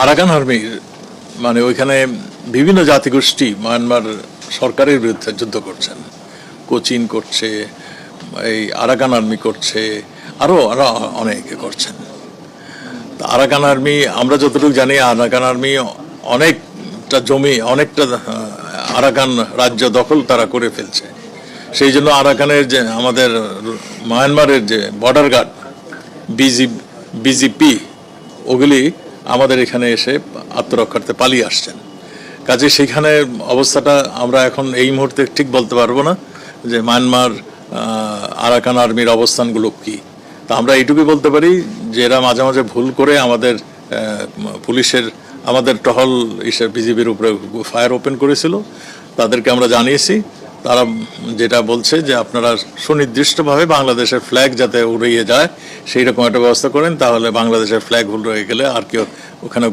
Arakan army মানে ওইখানে বিভিন্ন জাতিগোষ্ঠী মায়ানমার সরকারের বিরুদ্ধে যুদ্ধ করছেন, কোচিন করছে, এই আরাকান আর্মি করছে, আরো আরো অনেকে করছেন। আরাকান আর্মি আমরা যতটুকু জানি, আরাকান আর্মি অনেকটা জমি, অনেকটা আরাকান রাজ্য দখল তারা করে ফেলছে। সেই জন্য আরাকানের যে আমাদের মায়ানমারের যে বর্ডার গার্ড বিজিপি ওগুলি আমাদের এখানে এসে আত্মরক্ষার্থে পালিয়ে আসছেন। কাজে সেখানে অবস্থাটা আমরা এখন এই মুহূর্তে ঠিক বলতে পারবো না যে মায়ানমার আরাকান আর্মির অবস্থানগুলো কি। তা আমরা এইটুকুই বলতে পারি যে এরা মাঝে মাঝে ভুল করে আমাদের পুলিশের, আমাদের টহল বিজিবির উপরে ফায়ার ওপেন করেছিল। তাদেরকে আমরা জানিয়েছি, তারা যেটা বলছে যে আপনারা সুনির্দিষ্টভাবে বাংলাদেশের ফ্ল্যাগ যাতে উড়িয়ে যায় সেই রকম একটা ব্যবস্থা করেন, তাহলে বাংলাদেশের ফ্ল্যাগ রয়ে গেলে আর কেউ ওখানে